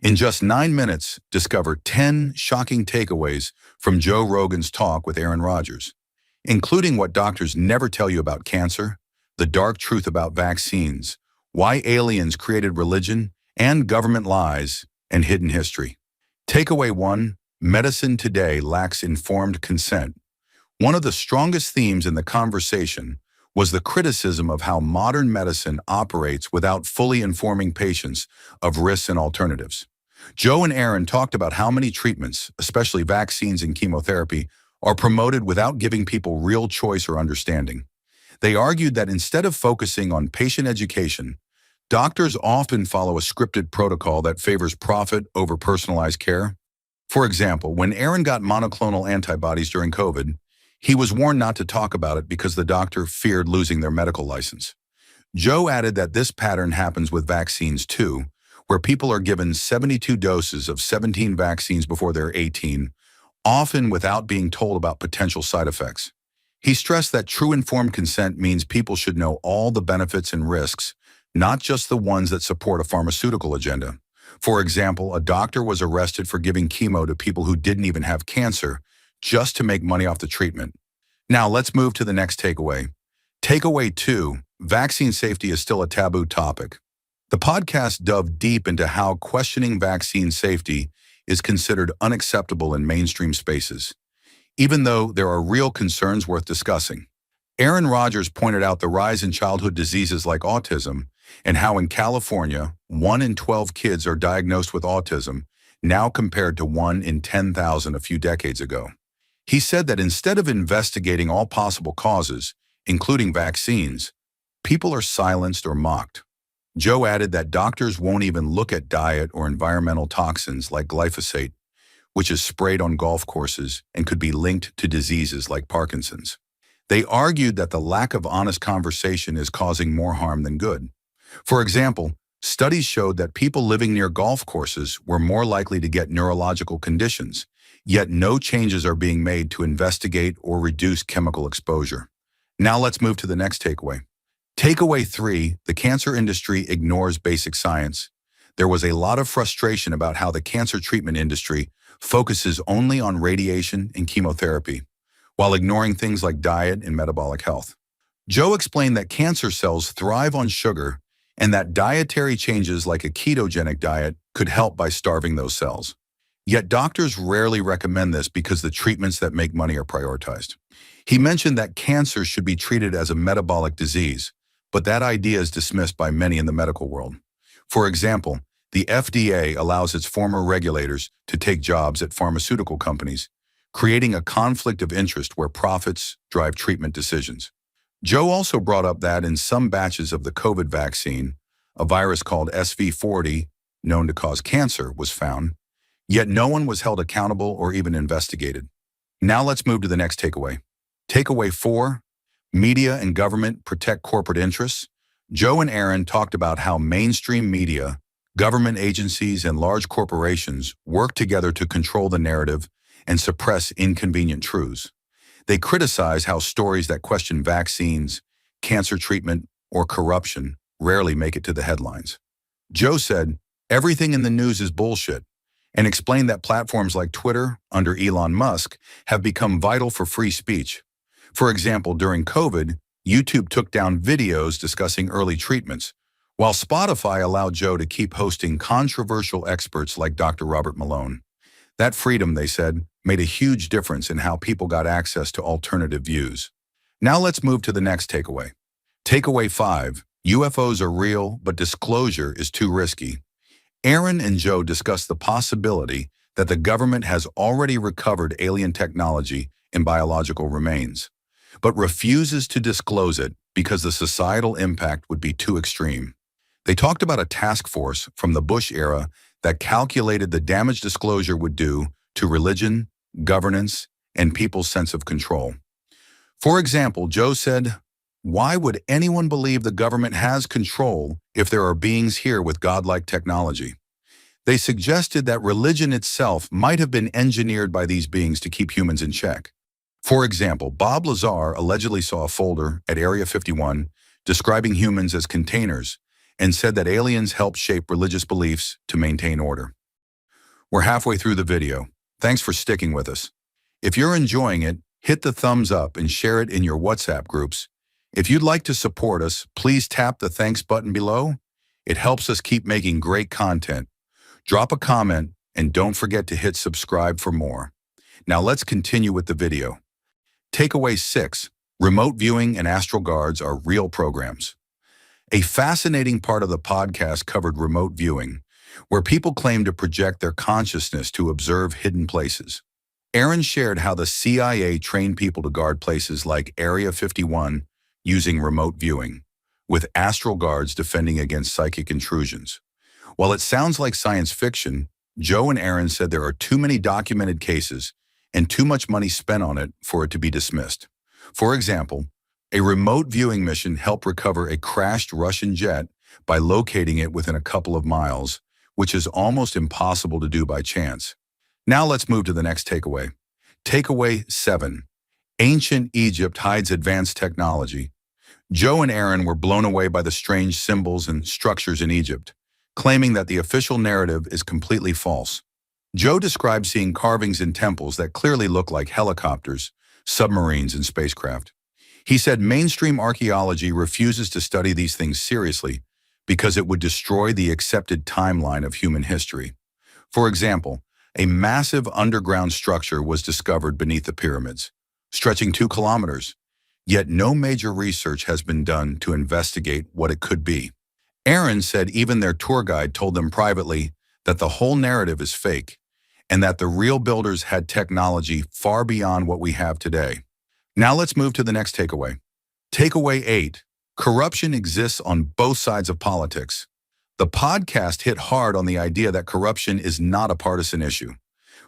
In just 9 minutes, discover 10 shocking takeaways from Joe Rogan's talk with Aaron Rodgers, including what doctors never tell you about cancer, the dark truth about vaccines, why aliens created religion, and government lies and hidden history. Takeaway 1. Medicine today lacks informed consent. One of the strongest themes in the conversation was the criticism of how modern medicine operates without fully informing patients of risks and alternatives. Joe and Aaron talked about how many treatments, especially vaccines and chemotherapy, are promoted without giving people real choice or understanding. They argued that instead of focusing on patient education, doctors often follow a scripted protocol that favors profit over personalized care. For example, when Aaron got monoclonal antibodies during COVID, he was warned not to talk about it because the doctor feared losing their medical license. Joe added that this pattern happens with vaccines too, where people are given 72 doses of 17 vaccines before they're 18, often without being told about potential side effects. He stressed that true informed consent means people should know all the benefits and risks, not just the ones that support a pharmaceutical agenda. For example, a doctor was arrested for giving chemo to people who didn't even have cancer, just to make money off the treatment. Now let's move to the next takeaway. Takeaway 2, vaccine safety is still a taboo topic. The podcast dove deep into how questioning vaccine safety is considered unacceptable in mainstream spaces, even though there are real concerns worth discussing. Aaron Rodgers pointed out the rise in childhood diseases like autism and how in California, 1 in 12 kids are diagnosed with autism, now compared to 1 in 10,000 a few decades ago. He said that instead of investigating all possible causes, including vaccines, people are silenced or mocked. Joe added that doctors won't even look at diet or environmental toxins like glyphosate, which is sprayed on golf courses and could be linked to diseases like Parkinson's. They argued that the lack of honest conversation is causing more harm than good. For example, studies showed that people living near golf courses were more likely to get neurological conditions, yet no changes are being made to investigate or reduce chemical exposure. Now let's move to the next takeaway. Takeaway 3, the cancer industry ignores basic science. There was a lot of frustration about how the cancer treatment industry focuses only on radiation and chemotherapy, while ignoring things like diet and metabolic health. Joe explained that cancer cells thrive on sugar and that dietary changes like a ketogenic diet could help by starving those cells. Yet doctors rarely recommend this because the treatments that make money are prioritized. He mentioned that cancer should be treated as a metabolic disease, but that idea is dismissed by many in the medical world. For example, the FDA allows its former regulators to take jobs at pharmaceutical companies, creating a conflict of interest where profits drive treatment decisions. Joe also brought up that in some batches of the COVID vaccine, a virus called SV40, known to cause cancer, was found, yet no one was held accountable or even investigated. Now let's move to the next takeaway. Takeaway 4, media and government protect corporate interests. Joe and Aaron talked about how mainstream media, government agencies, and large corporations work together to control the narrative and suppress inconvenient truths. They criticize how stories that question vaccines, cancer treatment, or corruption rarely make it to the headlines. Joe said, "Everything in the news is bullshit," and explained that platforms like Twitter, under Elon Musk, have become vital for free speech. For example, during COVID, YouTube took down videos discussing early treatments, while Spotify allowed Joe to keep hosting controversial experts like Dr. Robert Malone. That freedom, they said, made a huge difference in how people got access to alternative views. Now let's move to the next takeaway. Takeaway 5, UFOs are real, but disclosure is too risky. Aaron and Joe discussed the possibility that the government has already recovered alien technology and biological remains, but refuses to disclose it because the societal impact would be too extreme. They talked about a task force from the Bush era that calculated the damage disclosure would do to religion, governance, and people's sense of control. For example, Joe said, "Why would anyone believe the government has control if there are beings here with godlike technology?" They suggested that religion itself might have been engineered by these beings to keep humans in check. For example, Bob Lazar allegedly saw a folder at Area 51 describing humans as containers and said that aliens help shape religious beliefs to maintain order. We're halfway through the video. Thanks for sticking with us. If you're enjoying it, hit the thumbs up and share it in your WhatsApp groups. If you'd like to support us, please tap the thanks button below. It helps us keep making great content. Drop a comment and don't forget to hit subscribe for more. Now let's continue with the video. Takeaway 6. Remote viewing and astral guards are real programs. A fascinating part of the podcast covered remote viewing, where people claim to project their consciousness to observe hidden places. Aaron shared how the CIA trained people to guard places like Area 51 using remote viewing, with astral guards defending against psychic intrusions. While it sounds like science fiction, Joe and Aaron said there are too many documented cases and too much money spent on it for it to be dismissed. For example, a remote viewing mission helped recover a crashed Russian jet by locating it within a couple of miles, which is almost impossible to do by chance. Now let's move to the next takeaway. Takeaway 7. Ancient Egypt hides advanced technology. Joe and Aaron were blown away by the strange symbols and structures in Egypt, claiming that the official narrative is completely false. Joe described seeing carvings in temples that clearly look like helicopters, submarines, and spacecraft. He said mainstream archaeology refuses to study these things seriously because it would destroy the accepted timeline of human history. For example, a massive underground structure was discovered beneath the pyramids, stretching 2 kilometers, yet no major research has been done to investigate what it could be. Aaron said even their tour guide told them privately that the whole narrative is fake and that the real builders had technology far beyond what we have today. Now let's move to the next takeaway. Takeaway 8. Corruption exists on both sides of politics. The podcast hit hard on the idea that corruption is not a partisan issue.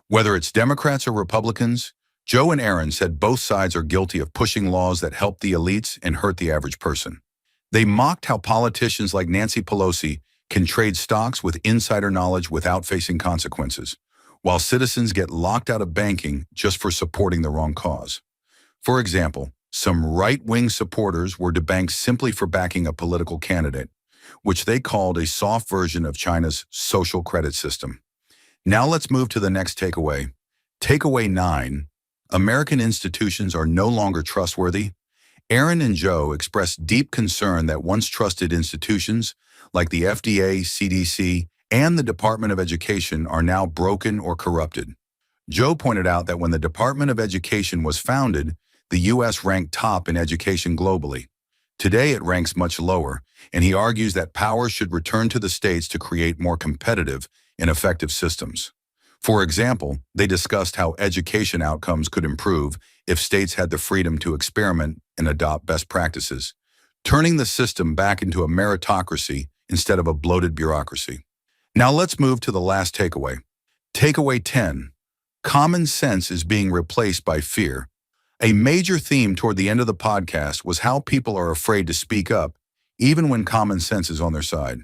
Whether it's Democrats or Republicans, Joe and Aaron said both sides are guilty of pushing laws that help the elites and hurt the average person. They mocked how politicians like Nancy Pelosi can trade stocks with insider knowledge without facing consequences, while citizens get locked out of banking just for supporting the wrong cause. For example, some right-wing supporters were debanked simply for backing a political candidate, which they called a soft version of China's social credit system. Now let's move to the next takeaway. Takeaway 9. American institutions are no longer trustworthy. Aaron and Joe expressed deep concern that once trusted institutions, like the FDA, CDC, and the Department of Education, are now broken or corrupted. Joe pointed out that when the Department of Education was founded, the U.S. ranked top in education globally. Today it ranks much lower, and he argues that power should return to the states to create more competitive and effective systems. For example, they discussed how education outcomes could improve if states had the freedom to experiment and adopt best practices, turning the system back into a meritocracy instead of a bloated bureaucracy. Now let's move to the last takeaway. Takeaway 10. Common sense is being replaced by fear. A major theme toward the end of the podcast was how people are afraid to speak up, even when common sense is on their side.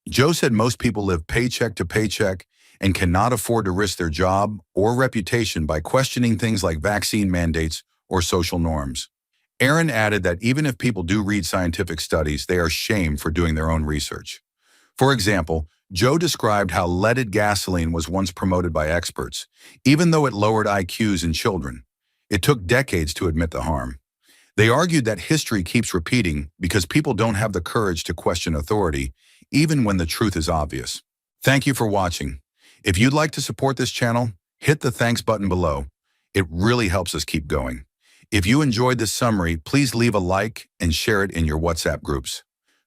Joe said most people live paycheck to paycheck and cannot afford to risk their job or reputation by questioning things like vaccine mandates or social norms. Aaron added that even if people do read scientific studies, they are shamed for doing their own research. For example, Joe described how leaded gasoline was once promoted by experts, even though it lowered IQs in children. It took decades to admit the harm. They argued that history keeps repeating because people don't have the courage to question authority, even when the truth is obvious. Thank you for watching. If you'd like to support this channel, hit the thanks button below. It really helps us keep going. If you enjoyed this summary, please leave a like and share it in your WhatsApp groups.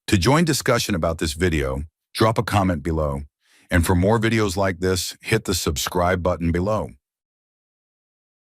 To join discussion about this video, drop a comment below. And for more videos like this, hit the subscribe button below.